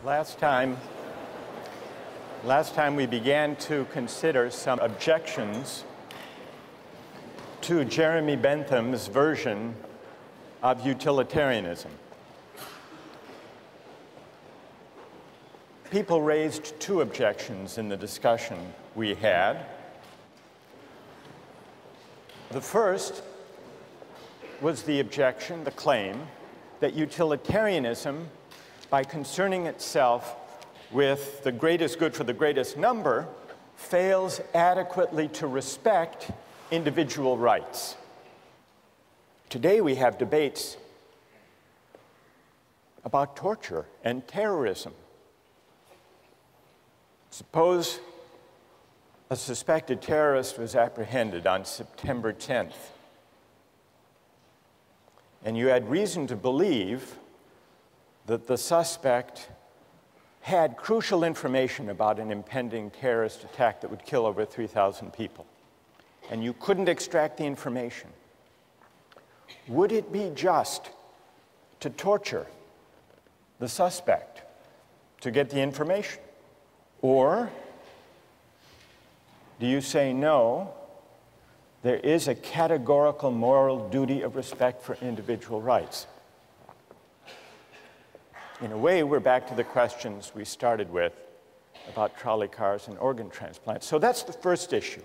Last time we began to consider some objections to Jeremy Bentham's version of utilitarianism. People raised two objections in the discussion we had. The first was the objection, the claim, that utilitarianism, by concerning itself with the greatest good for the greatest number, fails adequately to respect individual rights. Today we have debates about torture and terrorism. Suppose a suspected terrorist was apprehended on September 10th, and you had reason to believe that the suspect had crucial information about an impending terrorist attack that would kill over 3,000 people, and you couldn't extract the information. Would it be just to torture the suspect to get the information? Or do you say, no, there is a categorical moral duty of respect for individual rights? In a way, we're back to the questions we started with about trolley cars and organ transplants. So that's the first issue.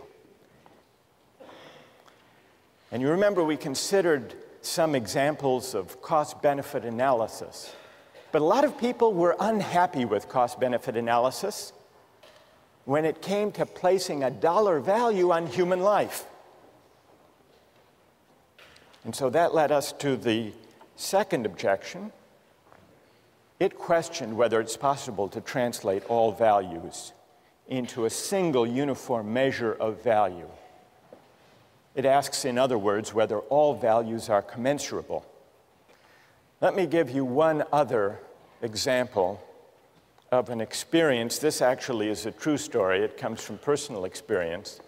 And you remember we considered some examples of cost-benefit analysis. But a lot of people were unhappy with cost-benefit analysis when it came to placing a dollar value on human life. And so that led us to the second objection. It questioned whether it's possible to translate all values into a single uniform measure of value. It asks, in other words, whether all values are commensurable. Let me give you one other example of an experience. This actually is a true story. It comes from personal experience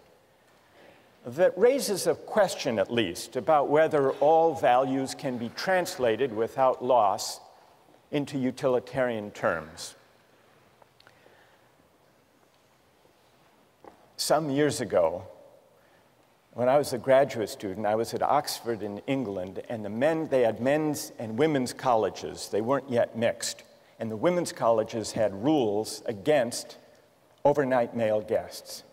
that raises a question, at least, about whether all values can be translated without loss into utilitarian terms. Some years ago, when I was a graduate student, I was at Oxford in England, and they had men's and women's colleges. They weren't yet mixed. And the women's colleges had rules against overnight male guests.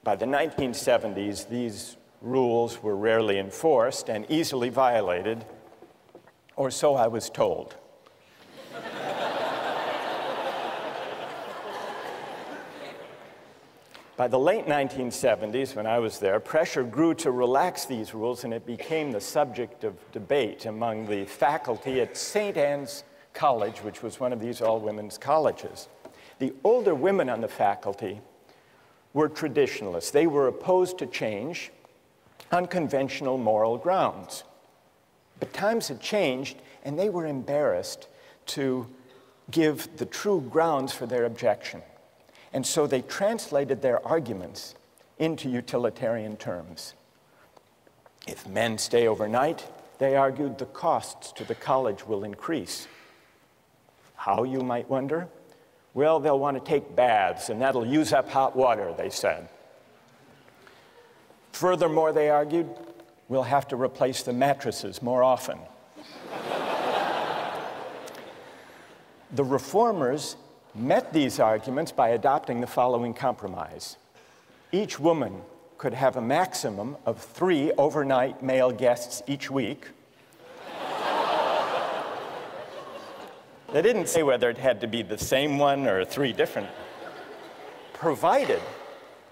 By the 1970s, these rules were rarely enforced and easily violated, or so I was told. By the late 1970s, when I was there, pressure grew to relax these rules, and it became the subject of debate among the faculty at St. Anne's College, which was one of these all-women's colleges. The older women on the faculty were traditionalists. They were opposed to change on conventional moral grounds. But times had changed, and they were embarrassed to give the true grounds for their objection. And so they translated their arguments into utilitarian terms. If men stay overnight, they argued, the costs to the college will increase. How, you might wonder? Well, they'll want to take baths, and that'll use up hot water, they said. Furthermore, they argued, we'll have to replace the mattresses more often. The reformers met these arguments by adopting the following compromise. Each woman could have a maximum of 3 overnight male guests each week. They didn't say whether it had to be the same one or 3 different, provided,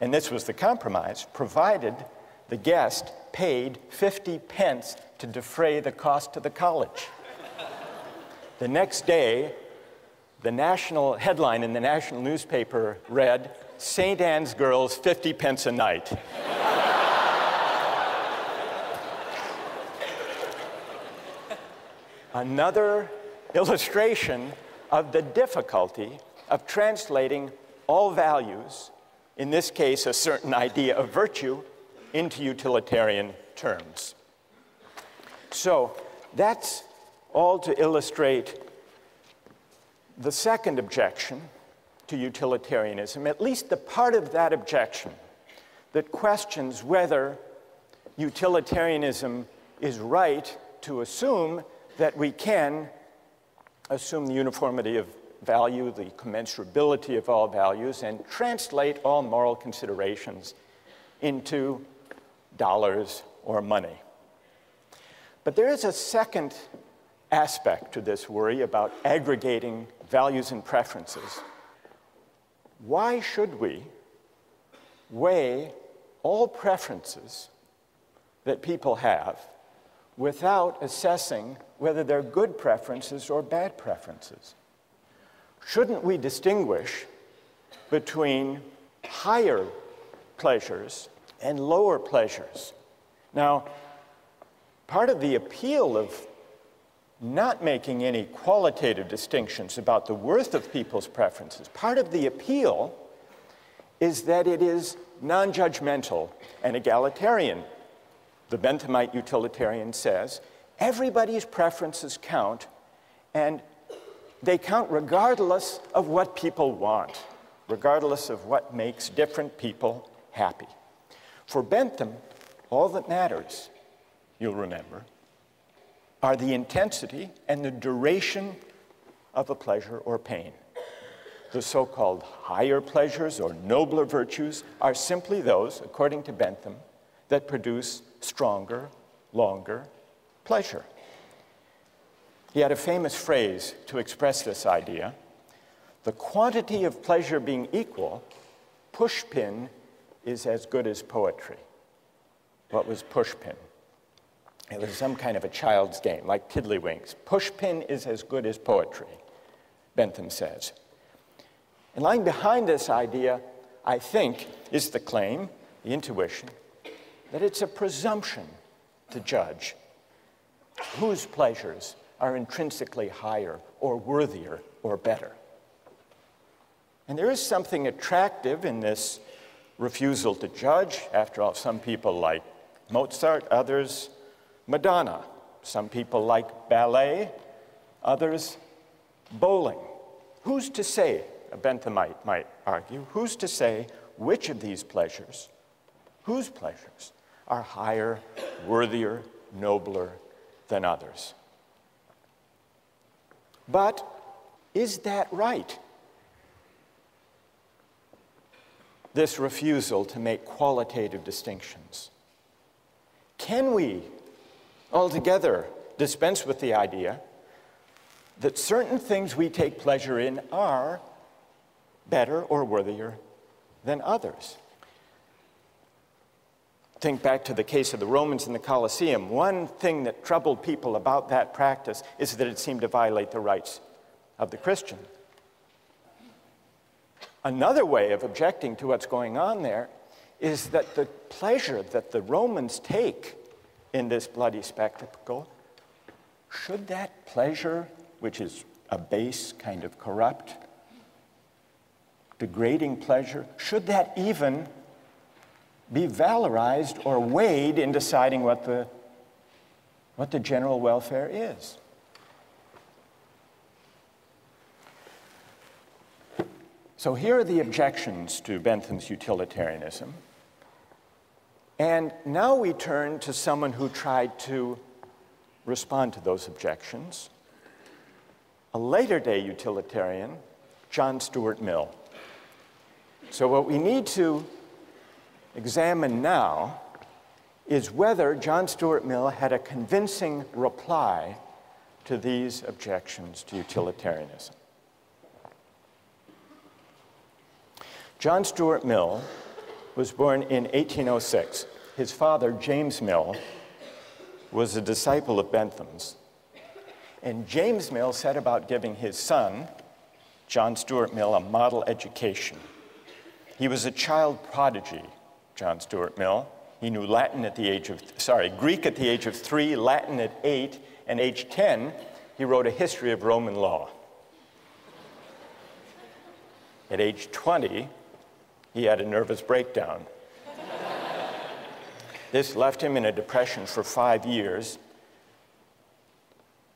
and this was the compromise, provided the guest paid 50 pence to defray the cost to the college. The next day, the national headline in the national newspaper read, St. Anne's girls 50 pence a night. Another illustration of the difficulty of translating all values, in this case a certain idea of virtue, into utilitarian terms. So that's all to illustrate The second objection to utilitarianism, at least the part of that objection that questions whether utilitarianism is right to assume that we can assume the uniformity of value, the commensurability of all values, and translate all moral considerations into dollars or money. But there is a second aspect to this worry about aggregating values and preferences. Why should we weigh all preferences that people have without assessing whether they're good preferences or bad preferences? Shouldn't we distinguish between higher pleasures and lower pleasures? Now, part of the appeal of not making any qualitative distinctions about the worth of people's preferences, part of the appeal is that it is non-judgmental and egalitarian. The Benthamite utilitarian says, everybody's preferences count, and they count regardless of what people want, regardless of what makes different people happy. For Bentham, all that matters, you'll remember, are the intensity and the duration of a pleasure or pain. The so-called higher pleasures or nobler virtues are simply those, according to Bentham, that produce stronger, longer pleasure. He had a famous phrase to express this idea: the quantity of pleasure being equal, pushpin is as good as poetry. What was pushpin? It was some kind of a child's game, like tiddlywinks. Pushpin is as good as poetry, Bentham says. And lying behind this idea, I think, is the claim, the intuition, that it's a presumption to judge whose pleasures are intrinsically higher or worthier or better. And there is something attractive in this refusal to judge. After all, some people like Mozart, others Madonna. Some people like ballet, others bowling. Who's to say, a Benthamite might argue, who's to say which of these pleasures, whose pleasures, are higher, worthier, nobler than others? But is that right? This refusal to make qualitative distinctions. Can we altogether dispense with the idea that certain things we take pleasure in are better or worthier than others? Think back to the case of the Romans in the Colosseum. One thing that troubled people about that practice is that it seemed to violate the rights of the Christian. Another way of objecting to what's going on there is that the pleasure that the Romans take in this bloody spectacle, should that pleasure, which is a base, kind of corrupt, degrading pleasure, should that even be valorized or weighed in deciding what the general welfare is? So here are the objections to Bentham's utilitarianism. And now we turn to someone who tried to respond to those objections, a later-day utilitarian, John Stuart Mill. So what we need to examine now is whether John Stuart Mill had a convincing reply to these objections to utilitarianism. John Stuart Mill was born in 1806. His father, James Mill, was a disciple of Bentham's. And James Mill set about giving his son, John Stuart Mill, a model education. He was a child prodigy, John Stuart Mill. He knew Greek at the age of 3, Latin at 8, and age 10, he wrote a history of Roman law. At age 20, he had a nervous breakdown. This left him in a depression for 5 years.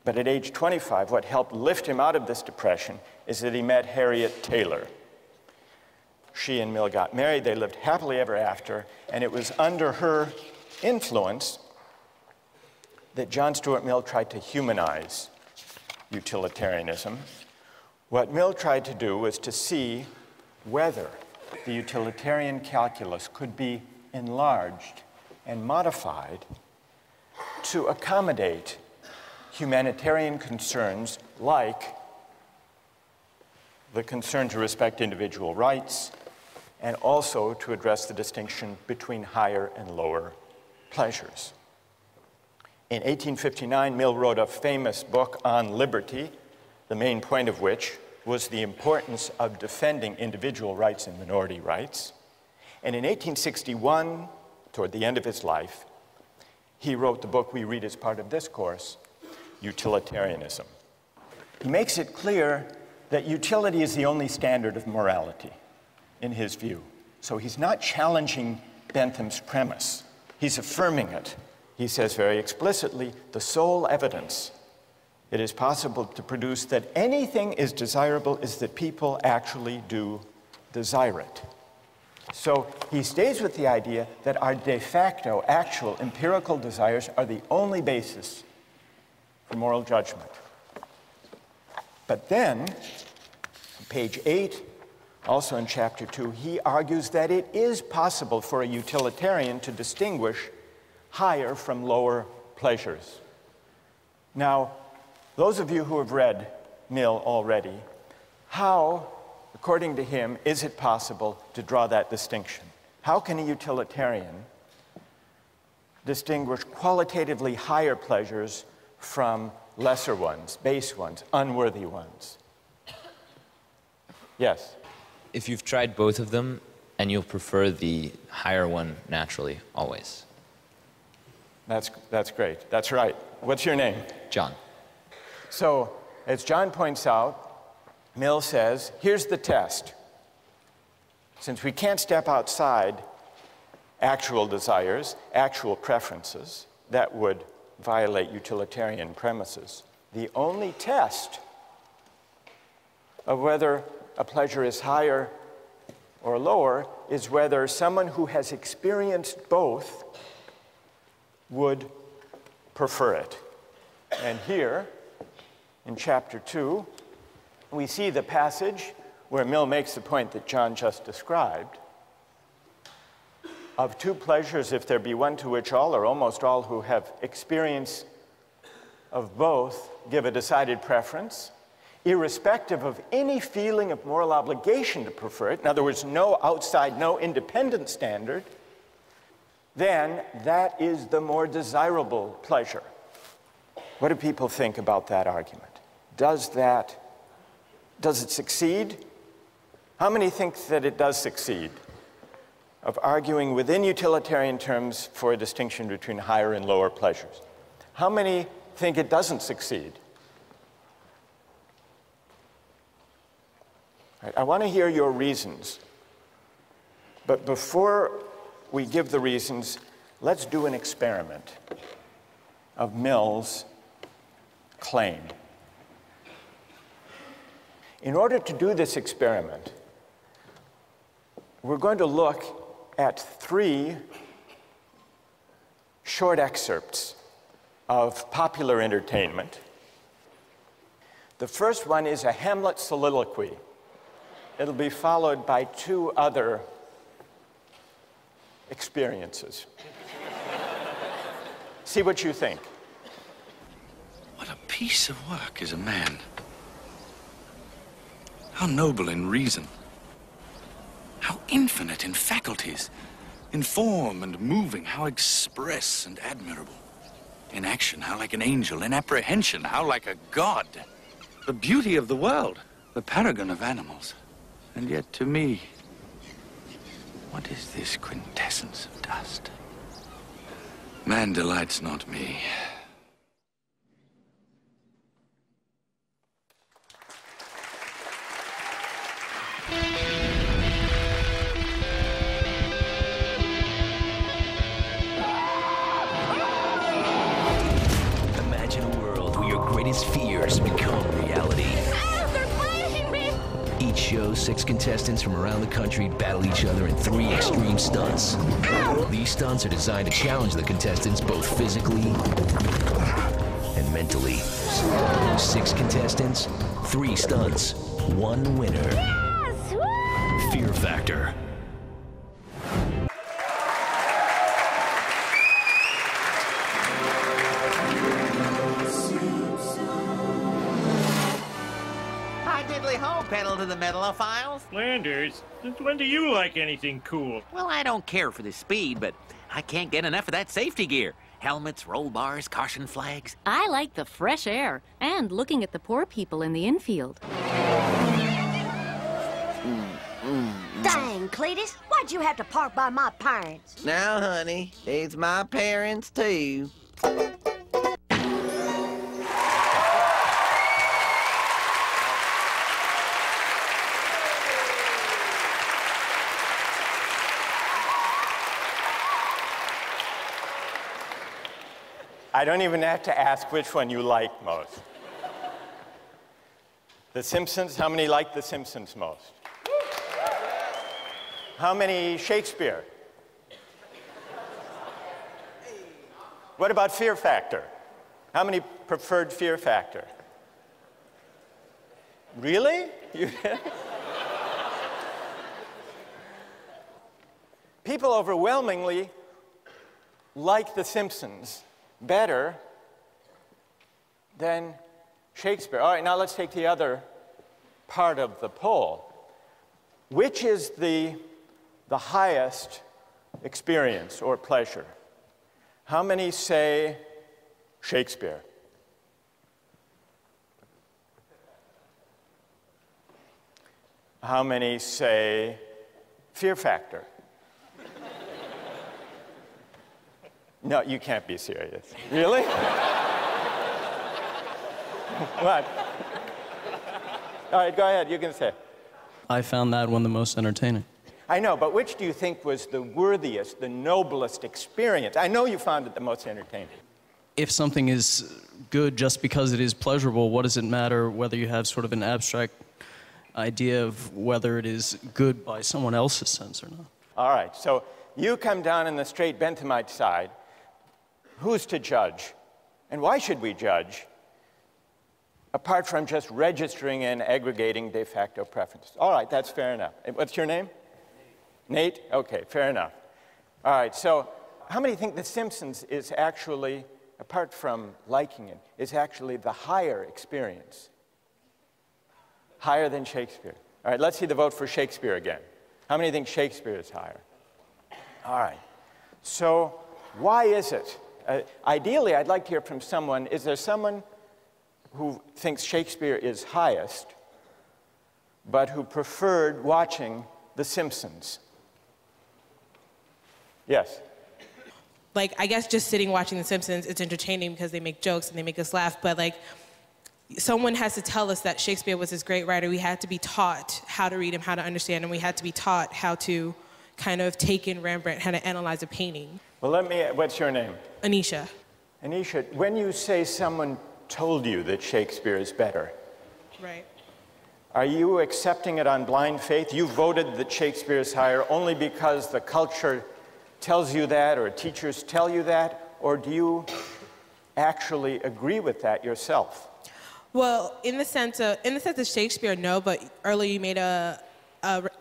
But at age 25, what helped lift him out of this depression is that he met Harriet Taylor. She and Mill got married, they lived happily ever after, and it was under her influence that John Stuart Mill tried to humanize utilitarianism. What Mill tried to do was to see whether the utilitarian calculus could be enlarged and modified to accommodate humanitarian concerns like the concern to respect individual rights, and also to address the distinction between higher and lower pleasures. In 1859, Mill wrote a famous book on liberty, the main point of which was the importance of defending individual rights and minority rights. And in 1861, toward the end of his life, he wrote the book we read as part of this course, Utilitarianism. He makes it clear that utility is the only standard of morality, in his view. So he's not challenging Bentham's premise. He's affirming it. He says very explicitly, the sole evidence it is possible to produce that anything is desirable is that people actually do desire it. So he stays with the idea that our de facto, actual, empirical desires are the only basis for moral judgment. But then, on page 8, also in chapter 2, he argues that it is possible for a utilitarian to distinguish higher from lower pleasures. Now, those of you who have read Mill already, how, according to him, is it possible to draw that distinction? How can a utilitarian distinguish qualitatively higher pleasures from lesser ones, base ones, unworthy ones? Yes? If you've tried both of them, and you'll prefer the higher one naturally, always. That's great. That's right. What's your name? John. So, as John points out, Mill says, here's the test. Since we can't step outside actual desires, actual preferences, that would violate utilitarian premises, the only test of whether a pleasure is higher or lower is whether someone who has experienced both would prefer it. And here, in chapter 2, we see the passage where Mill makes the point that John just described. Of two pleasures, if there be one to which all or almost all who have experience of both give a decided preference, irrespective of any feeling of moral obligation to prefer it, in other words, no outside, no independent standard, then that is the more desirable pleasure. What do people think about that argument? Does it succeed? How many think that it does succeed? Of arguing within utilitarian terms for a distinction between higher and lower pleasures. How many think it doesn't succeed? Right, I want to hear your reasons. But before we give the reasons, let's do an experiment of Mill's claim. In order to do this experiment, we're going to look at 3 short excerpts of popular entertainment. The first one is a Hamlet soliloquy. It'll be followed by 2 other experiences. See what you think. What a piece of work is a man. How noble in reason. How infinite in faculties. In form and moving, how express and admirable. In action, how like an angel. In apprehension, how like a god. The beauty of the world, the paragon of animals. And yet to me, what is this quintessence of dust? Man delights not me. each show, 6 contestants from around the country battle each other in 3 extreme stunts. These stunts are designed to challenge the contestants both physically and mentally. 6 contestants, 3 stunts, 1 winner. Yes! Woo! Fear Factor. Ho, pedal to the metalophiles. Landers, since when do you like anything cool? Well, I don't care for the speed, but I can't get enough of that safety gear. Helmets, roll bars, caution flags. I like the fresh air and looking at the poor people in the infield. Dang, Cletus, why'd you have to park by my parents? Now, honey, it's my parents, too. I don't even have to ask which one you like most. The Simpsons, how many like The Simpsons most? How many Shakespeare? What about Fear Factor? How many preferred Fear Factor? Really? People overwhelmingly like The Simpsons better than Shakespeare. All right, now let's take the other part of the poll. Which is the highest experience or pleasure? How many say Shakespeare? How many say Fear Factor? No, you can't be serious. Really? What? All right, go ahead. You can say. I found that one the most entertaining. I know, but which do you think was the worthiest, the noblest experience? I know you found it the most entertaining. If something is good just because it is pleasurable, what does it matter whether you have sort of an abstract idea of whether it is good by someone else's sense or not? All right, so you come down in the straight Benthamite side. Who's to judge? And why should we judge? Apart from just registering and aggregating de facto preferences. All right, that's fair enough. What's your name? Nate? Okay, fair enough. All right, so how many think The Simpsons is actually, apart from liking it, is actually the higher experience? Higher than Shakespeare. All right, let's see the vote for Shakespeare again. How many think Shakespeare is higher? All right, so why is it? Ideally, I'd like to hear from someone. Is there someone who thinks Shakespeare is highest, but who preferred watching The Simpsons? Yes? Like, I guess just sitting watching The Simpsons, it's entertaining because they make jokes and they make us laugh, but like, someone has to tell us that Shakespeare was this great writer. We had to be taught how to read him, how to understand him. We had to be taught how to kind of take in Rembrandt, how to analyze a painting. Well, what's your name? Anisha. Anisha, when you say someone told you that Shakespeare is better, right, are you accepting it on blind faith? You voted that Shakespeare is higher only because the culture tells you that or teachers tell you that, or do you actually agree with that yourself? Well, in the sense of Shakespeare, no, but earlier you made an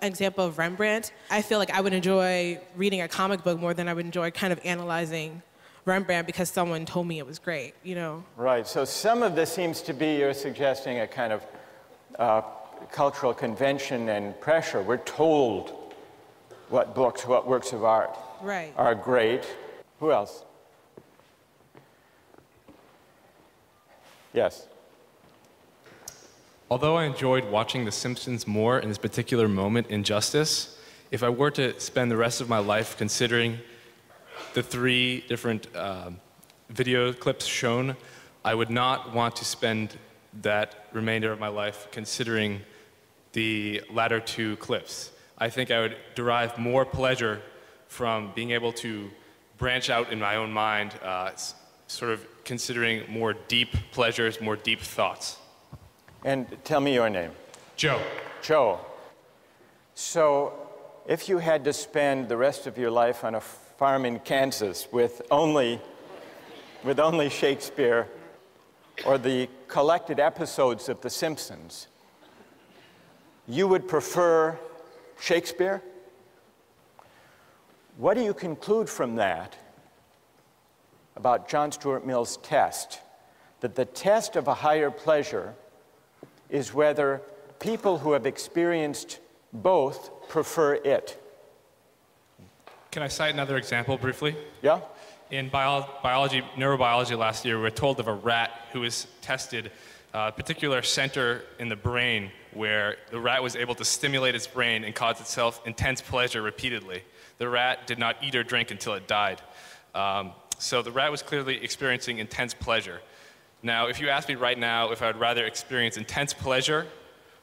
example of Rembrandt. I feel like I would enjoy reading a comic book more than I would enjoy kind of analyzing Rembrandt because someone told me it was great, you know? Right, so some of this seems to be, you're suggesting, a kind of cultural convention and pressure. We're told what books, what works of art are great. Who else? Yes? Although I enjoyed watching The Simpsons more in this particular moment in Justice, if I were to spend the rest of my life considering the 3 different video clips shown, I would not want to spend that remainder of my life considering the latter 2 clips. I think I would derive more pleasure from being able to branch out in my own mind, sort of considering more deep pleasures, more deep thoughts. And tell me your name. Joe. Joe. So if you had to spend the rest of your life on a farm in Kansas with only Shakespeare or the collected episodes of The Simpsons, you would prefer Shakespeare? What do you conclude from that about John Stuart Mill's test? That the test of a higher pleasure is whether people who have experienced both prefer it. Can I cite another example briefly? Yeah? In neurobiology last year, we were told of a rat who was tested a particular center in the brain where the rat was able to stimulate its brain and cause itself intense pleasure repeatedly. The rat did not eat or drink until it died. So the rat was clearly experiencing intense pleasure. Now, if you ask me right now if I would rather experience intense pleasure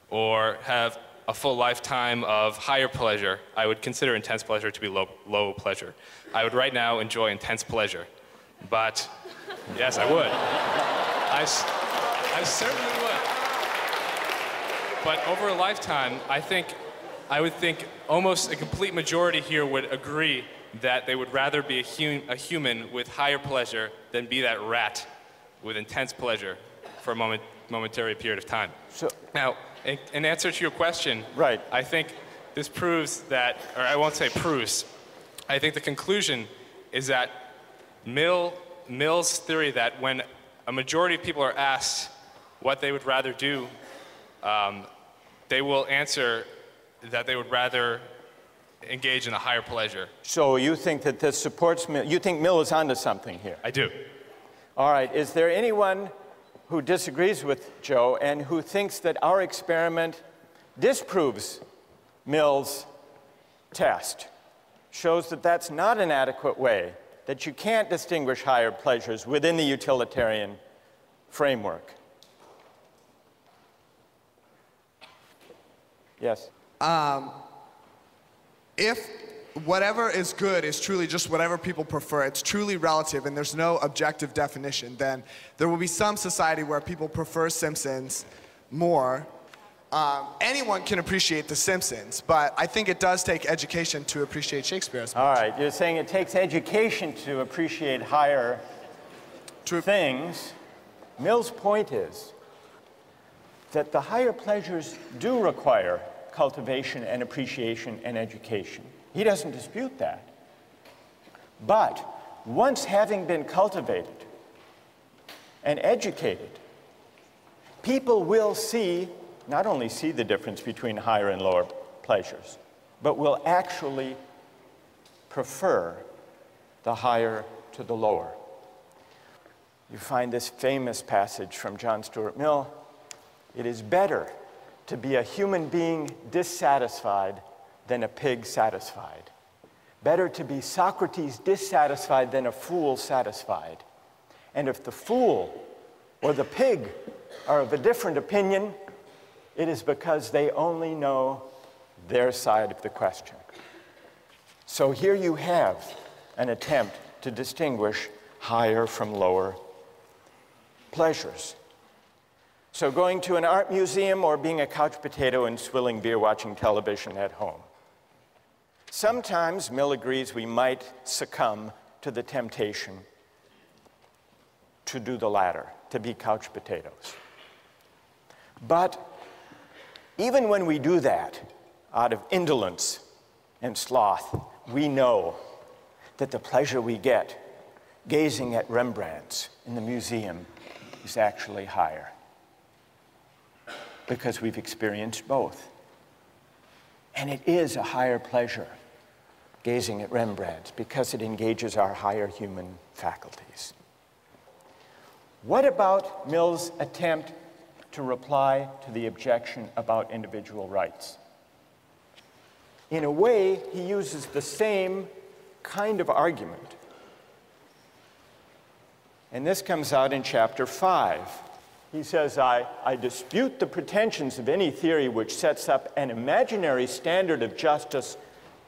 or have a full lifetime of higher pleasure, I would consider intense pleasure to be low pleasure. I would right now enjoy intense pleasure. But, yes, I would. I certainly would. But over a lifetime, I would think almost a complete majority here would agree that they would rather be a human with higher pleasure than be that rat with intense pleasure for a momentary period of time. So, now, in answer to your question, right. I think this proves that, or I won't say proves, I think the conclusion is that Mill's theory that when a majority of people are asked what they would rather do, they will answer that they would rather engage in a higher pleasure. So you think that this supports Mill? You think Mill is onto something here? I do. All right. Is there anyone who disagrees with Joe and who thinks that our experiment disproves Mill's test, shows that that's not an adequate way, that you can't distinguish higher pleasures within the utilitarian framework? Yes? If whatever is good is truly just whatever people prefer, it's truly relative and there's no objective definition, then there will be some society where people prefer Simpsons more. Anyone can appreciate The Simpsons, but I think it does take education to appreciate Shakespeare as much. All right, you're saying it takes education to appreciate higher things. Mill's point is that the higher pleasures do require cultivation and appreciation and education. He doesn't dispute that. But once having been cultivated and educated, people will not only see the difference between higher and lower pleasures, but will actually prefer the higher to the lower. You find this famous passage from John Stuart Mill: "It is better to be a human being dissatisfied than a pig satisfied. Better to be Socrates dissatisfied than a fool satisfied. And if the fool or the pig are of a different opinion, it is because they only know their side of the question." So here you have an attempt to distinguish higher from lower pleasures. So going to an art museum or being a couch potato and swilling beer watching television at home. Sometimes, Mill agrees, we might succumb to the temptation to do the latter, to be couch potatoes. But even when we do that, out of indolence and sloth, we know that the pleasure we get gazing at Rembrandts in the museum is actually higher, because we've experienced both. And it is a higher pleasure gazing at Rembrandts because it engages our higher human faculties. What about Mill's attempt to reply to the objection about individual rights? In a way, he uses the same kind of argument. And this comes out in chapter 5. He says, I dispute the pretensions of any theory which sets up an imaginary standard of justice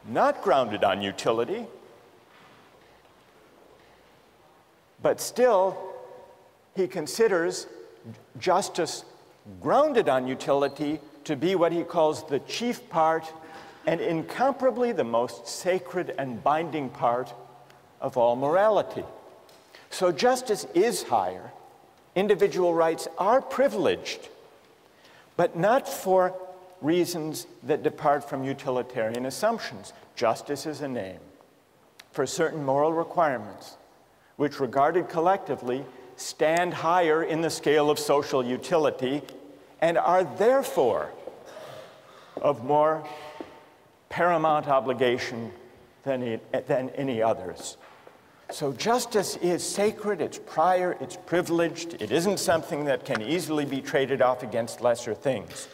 not grounded on utility, but still he considers justice grounded on utility to be what he calls the chief part and incomparably the most sacred and binding part of all morality. So justice is higher. Individual rights are privileged, but not for reasons that depart from utilitarian assumptions. Justice is a name for certain moral requirements, which regarded collectively stand higher in the scale of social utility and are therefore of more paramount obligation than any others. So justice is sacred, it's prior, it's privileged, it isn't something that can easily be traded off against lesser things.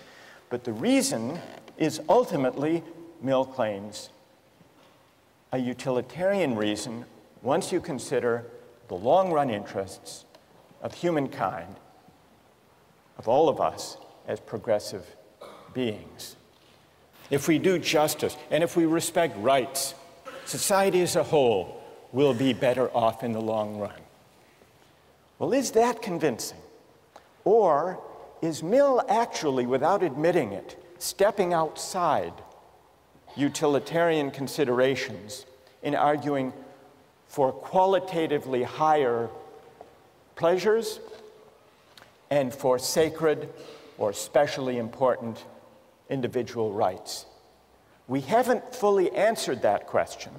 But the reason is ultimately, Mill claims, a utilitarian reason once you consider the long-run interests of humankind, of all of us as progressive beings. If we do justice and if we respect rights, society as a whole will be better off in the long run. Well, is that convincing? Or is Mill actually, without admitting it, stepping outside utilitarian considerations in arguing for qualitatively higher pleasures and for sacred or specially important individual rights? We haven't fully answered that question,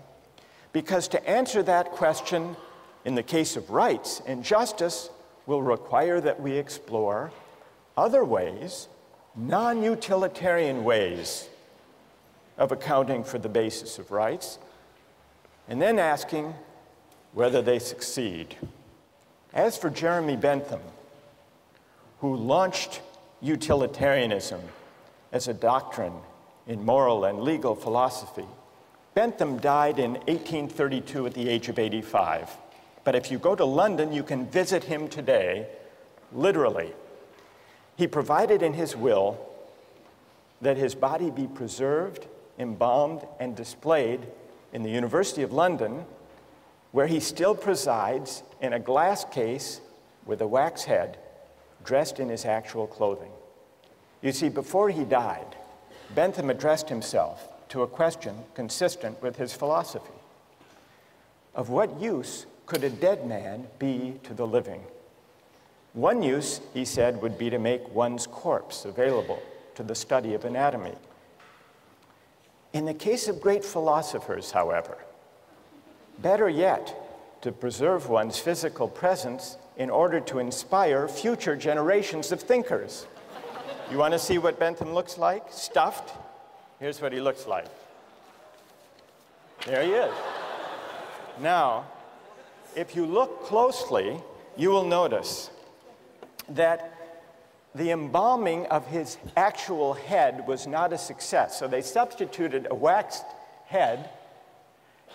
because to answer that question in the case of rights and justice will require that we explore other ways, non-utilitarian ways of accounting for the basis of rights, and then asking whether they succeed. As for Jeremy Bentham, who launched utilitarianism as a doctrine in moral and legal philosophy, Bentham died in 1832 at the age of 85. But if you go to London, you can visit him today, literally. He provided in his will that his body be preserved, embalmed, and displayed in the University of London, where he still presides in a glass case with a wax head, dressed in his actual clothing. You see, before he died, Bentham addressed himself to a question consistent with his philosophy. Of what use could a dead man be to the living? One use, he said, would be to make one's corpse available to the study of anatomy. In the case of great philosophers, however, better yet, to preserve one's physical presence in order to inspire future generations of thinkers. You want to see what Bentham looks like? Stuffed? Here's what he looks like. There he is. Now, if you look closely, you will notice that the embalming of his actual head was not a success. So they substituted a waxed head,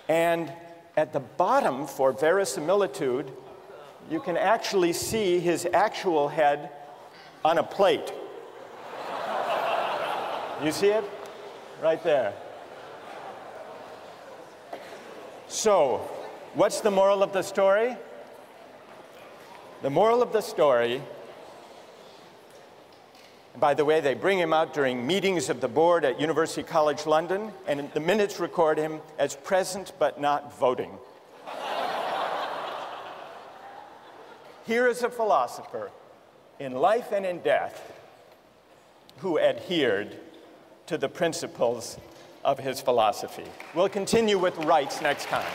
and at the bottom, for verisimilitude, you can actually see his actual head on a plate. You see it? Right there. So, what's the moral of the story? The moral of the story, by the way, they bring him out during meetings of the board at University College London, and the minutes record him as present but not voting. Here is a philosopher in life and in death who adhered to the principles of his philosophy. We'll continue with rights next time.